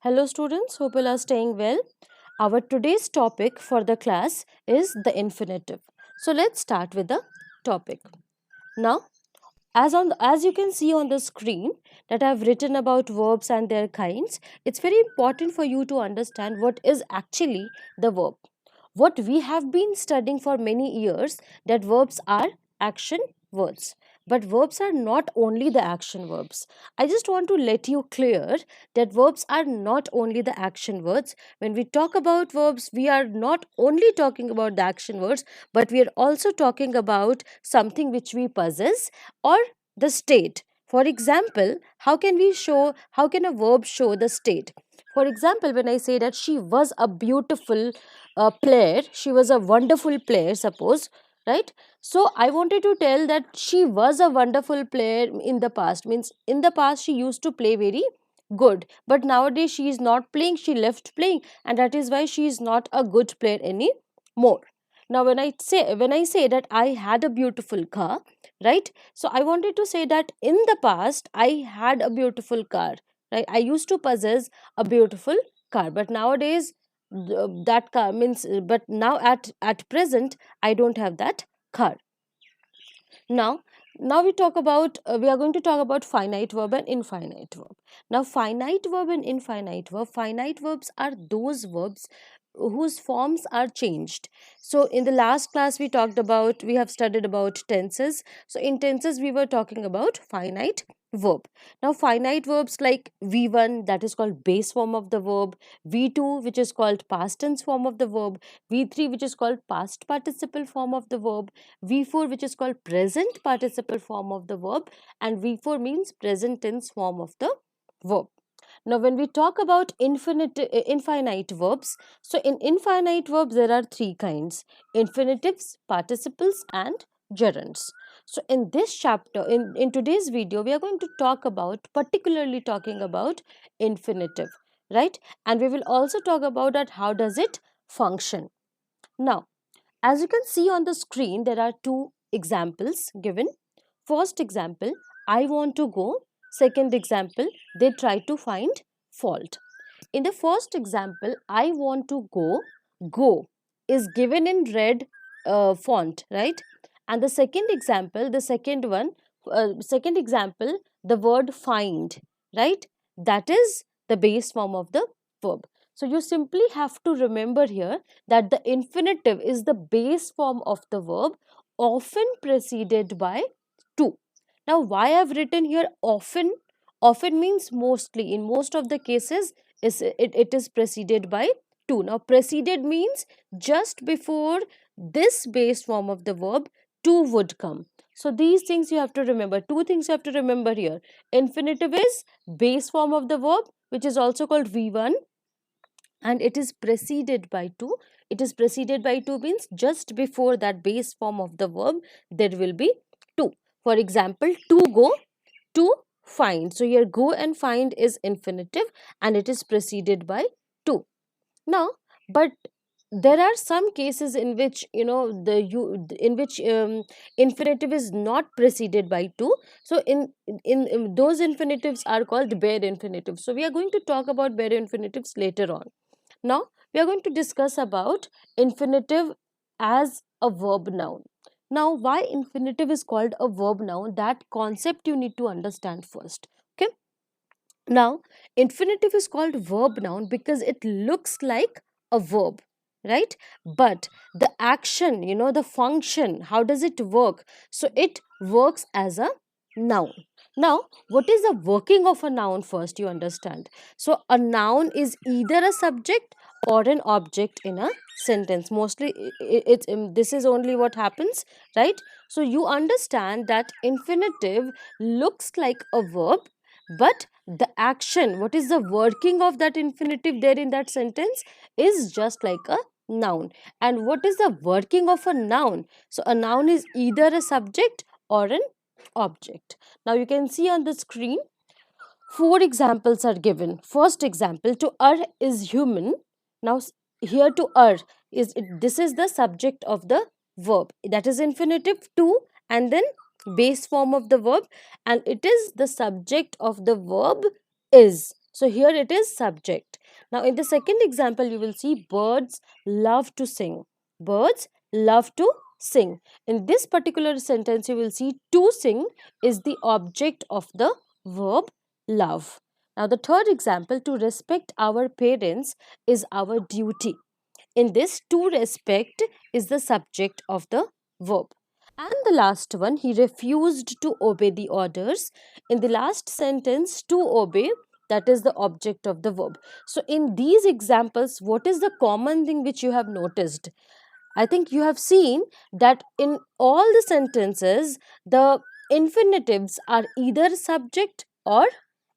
Hello students, hope you are staying well. Our today's topic for the class is the infinitive. So let's start with the topic. Now, as you can see on the screen that I've written about verbs and their kinds, it's very important for you to understand what is actually the verb. What we have been studying for many years, that verbs are action words, but verbs are not only the action verbs. I just want to let you clear that verbs are not only the action words. When we talk about verbs, we are not only talking about the action words, but we are also talking about something which we possess or the state. For example, how can a verb show the state? For example, when I say that she was a beautiful player, she was a wonderful player, suppose, right? So I wanted to tell that she was a wonderful player in the past, means in the past she used to play very good, but nowadays she is not playing, she left playing, and that is why she is not a good player anymore. Now when I say that I had a beautiful car, right? So I wanted to say that in the past I had a beautiful car, right? I used to possess a beautiful car, but nowadays that car means but now at present I don't have that car. Now now we are going to talk about finite verb and infinite verb. Now finite verb and infinite verb, finite verbs are those verbs whose forms are changed. So in the last class we have studied about tenses. So in tenses we were talking about finite verb. Now finite verbs like v1, that is called base form of the verb, v2 which is called past tense form of the verb, v3 which is called past participle form of the verb, v4 which is called present participle form of the verb, and v4 means present tense form of the verb. Now, when we talk about infinite verbs, so in infinite verbs there are three kinds: infinitives, participles, and gerunds. So, in this chapter, in today's video, we are going to talk about, particularly talking about infinitive, right? And we will also talk about that how does it function. Now, as you can see on the screen, there are two examples given. First example, I want to go. Second example, they try to find fault. In the first example, I want to go is given in red font, right? And the second example, second example, the word find, right? That is the base form of the verb. So you simply have to remember here that the infinitive is the base form of the verb, often preceded by to. Now, why I've written here often? Often means mostly. In most of the cases, it is preceded by to. Now, preceded means just before this base form of the verb, to would come. So, these things you have to remember. Two things you have to remember here. Infinitive is base form of the verb, which is also called V1, and it is preceded by to. It is preceded by to means just before that base form of the verb there will be to. For example, to go, to find. So here go and find is infinitive and it is preceded by to. Now, but there are some cases in which in which infinitive is not preceded by to. So in those infinitives are called bare infinitives. So we are going to talk about bare infinitives later on. Now, we are going to discuss about infinitive as a verb noun. Now, why infinitive is called a verb noun? That concept you need to understand first. Okay. Now, infinitive is called verb noun because it looks like a verb, right? But the action, the function, how does it work? So, it works as a noun. Now, what is the working of a noun first? You understand. So, a noun is either a subject or an object in a sentence. Mostly, this is only what happens, right? So, you understand that infinitive looks like a verb, but the action, what is the working of that infinitive there in that sentence, is just like a noun. And what is the working of a noun? So, a noun is either a subject or an object. Now, you can see on the screen, four examples are given. First example, to err is human. Now, here to err this is the subject of the verb, that is infinitive to, and then base form of the verb, and it is the subject of the verb is. So here it is subject. Now in the second example, you will see birds love to sing. Birds love to sing. In this particular sentence, you will see to sing is the object of the verb love. Now the third example, to respect our parents is our duty. In this, to respect is the subject of the verb. And the last one, he refused to obey the orders. In the last sentence, to obey, that is the object of the verb. So in these examples, what is the common thing which you have noticed? I think you have seen that in all the sentences, the infinitives are either subject or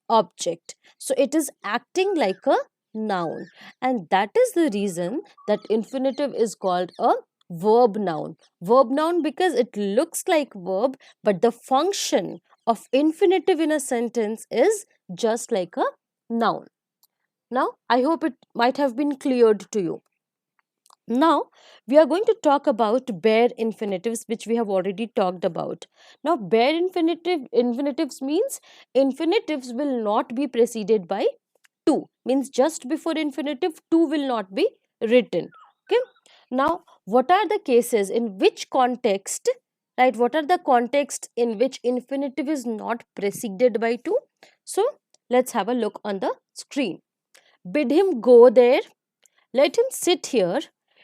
object. So it is acting like a noun. And that is the reason that infinitive is called a verb noun. Verb noun because it looks like verb, but the function of infinitive in a sentence is just like a noun. Now, I hope it might have been cleared to you. Now, we are going to talk about bare infinitives, which we have already talked about. Now, bare infinitives means infinitives will not be preceded by to. Means just before infinitive, to will not be written. Okay. Now, what are the cases in which context, right? What are the contexts in which infinitive is not preceded by to? So, let's have a look on the screen. Bid him go there. Let him sit here,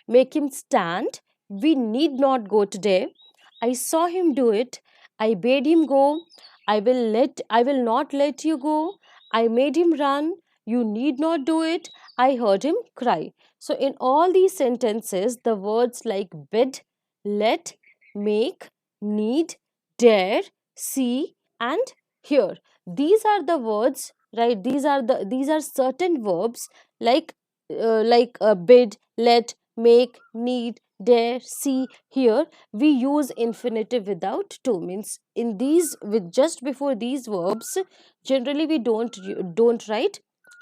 make him stand. We need not go today. I saw him do it. I bade him go. I will not let you go. I made him run. You need not do it. I heard him cry. So in all these sentences, the words like bid, let, make, need, dare, see, and hear. These are the words, right? These are certain verbs like bid, let, make, need, dare, see, hear. We use infinitive without to. Means in these, with just before these verbs, generally we don't write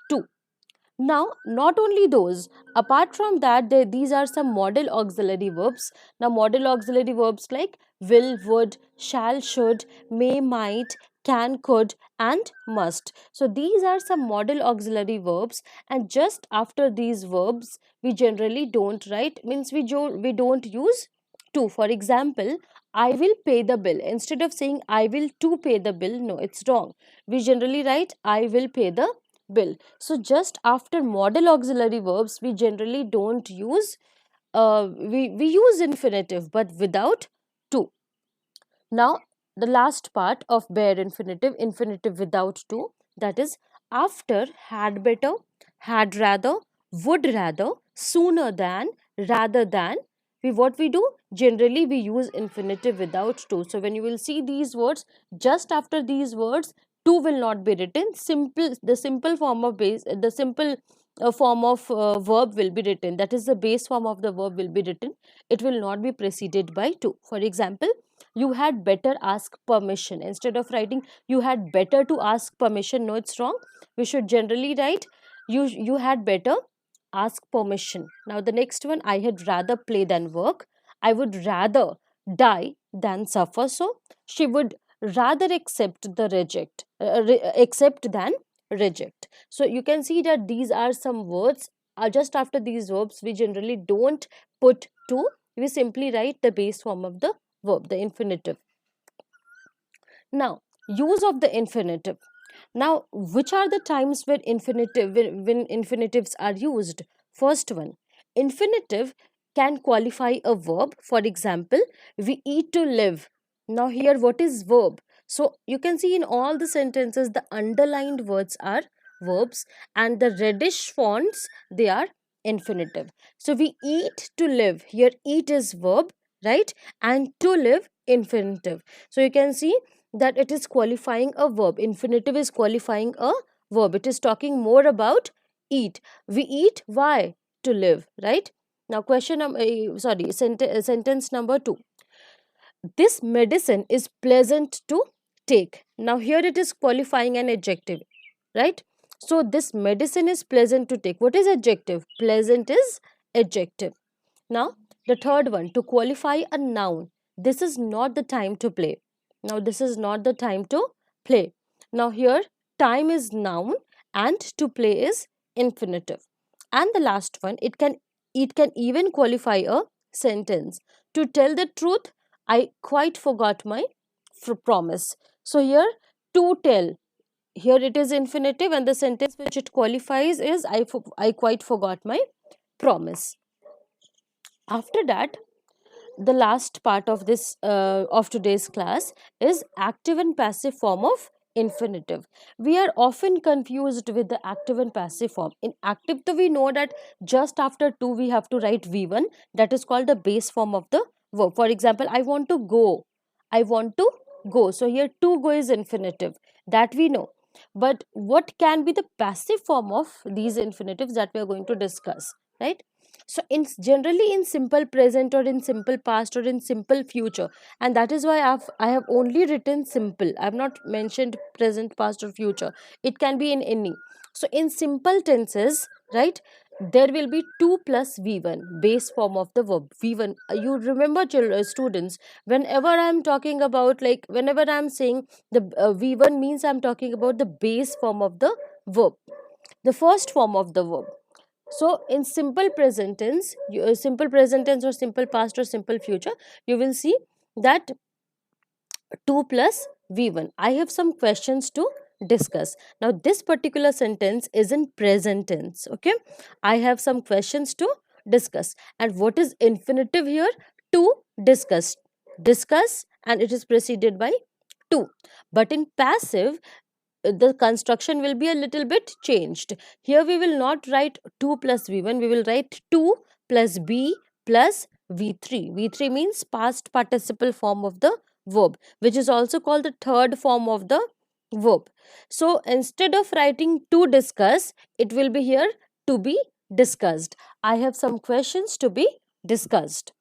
to. Now, not only those, apart from that, these are some model auxiliary verbs. Now, model auxiliary verbs like will, would, shall, should, may, might, can, could, and must. So, these are some model auxiliary verbs, and just after these verbs, we generally don't write, means we don't use to. For example, I will pay the bill. Instead of saying I will to pay the bill, no, it's wrong. We generally write I will pay the bill. So just after model auxiliary verbs, we generally don't use we use infinitive but without to. Now the last part of bare infinitive, infinitive without to, that is after, had better, had rather, would rather, sooner than, rather than. We what we do, generally we use infinitive without to. So when you will see these words, just after these words, to will not be written. The simple form of base, the simple form of verb will be written. That is the base form of the verb will be written. It will not be preceded by to. For example, you had better ask permission. Instead of writing you had better to ask permission, no, it's wrong. We should generally write you had better ask permission. Now the next one, I had rather play than work. I would rather die than suffer. So she would rather accept than reject. So you can see that these are some words. Just after these verbs, we generally don't put to. We simply write the base form of the verb, the infinitive. Now, use of the infinitive. Now, which are the times when infinitives are used? First one, infinitive can qualify a verb. For example, we eat to live. Now, here what is verb? So, you can see in all the sentences the underlined words are verbs and the reddish fonts, they are infinitive. So, we eat to live. Here, eat is verb, right? And to live, infinitive. So, you can see that it is qualifying a verb. Infinitive is qualifying a verb. It is talking more about eat. We eat, why? To live, right? Now sentence number 2. This medicine is pleasant to take. Now here it is qualifying an adjective, right? So this medicine is pleasant to take. What is adjective? Pleasant is adjective. Now the third one, to qualify a noun. This is not the time to play. Now this is not the time to play. Now here time is noun and to play is infinitive. And the last one, it can even qualify a sentence. To tell the truth, I quite forgot my promise. So here, to tell, here it is infinitive, and the sentence which it qualifies is I quite forgot my promise. After that, the last part of this of today's class is active and passive form of infinitive. We are often confused with the active and passive form. In active, though, we know that just after to we have to write v1, that is called the base form of the verb. For example, I want to go, I want to go, so here to go is infinitive, that we know. But what can be the passive form of these infinitives, that we are going to discuss, right? So in generally in simple present, or in simple past, or in simple future, and that is why I have only written simple, I have not mentioned present, past, or future. It can be in any. So in simple tenses, right, there will be 2 plus v1, base form of the verb v1. You remember, children, students, whenever I am talking about, like whenever I am saying the v1, means I am talking about the base form of the verb, the first form of the verb. So in simple present tense, simple present tense, or simple past, or simple future, you will see that 2 plus v1. I have some questions to discuss. Now this particular sentence is in present tense. Okay, I have some questions to discuss. And what is infinitive here? To discuss. Discuss, and it is preceded by to. But in passive, the construction will be a little bit changed. Here we will not write 2 plus v1, we will write 2 plus b plus v3. V3 means past participle form of the verb, which is also called the third form of the verb. So instead of writing to discuss, it will be here to be discussed. I have some questions to be discussed.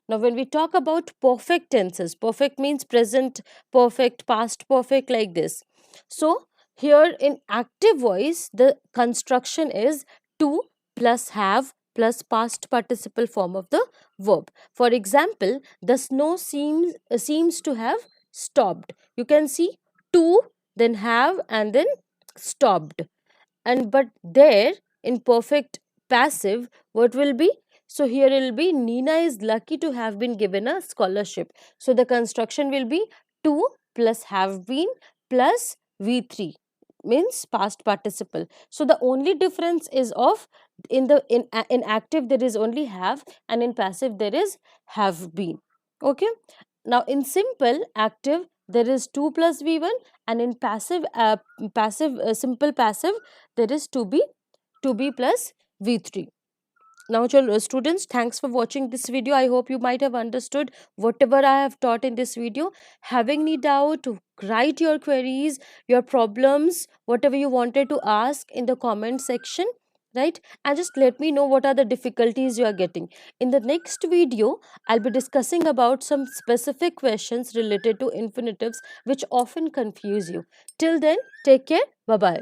Now when we talk about perfect tenses, perfect means present perfect, past perfect, like this. So here in active voice, the construction is to plus have plus past participle form of the verb. For example, the snow seems to have stopped. You can see to, then have, and then stopped. And but there, in perfect passive, what will be? So here it will be, Nina is lucky to have been given a scholarship. So the construction will be to plus have been plus v3, means past participle. So the only difference is of, in active there is only have, and in passive there is have been. Okay, now in simple active there is 2 plus v1, and in simple passive there is to be plus v3. Now students, thanks for watching this video. I hope you might have understood whatever I have taught in this video. Having any doubt, write your queries, your problems, whatever you wanted to ask in the comment section, right? And just let me know what are the difficulties you are getting. In the next video, I'll be discussing about some specific questions related to infinitives which often confuse you. Till then, take care. Bye bye.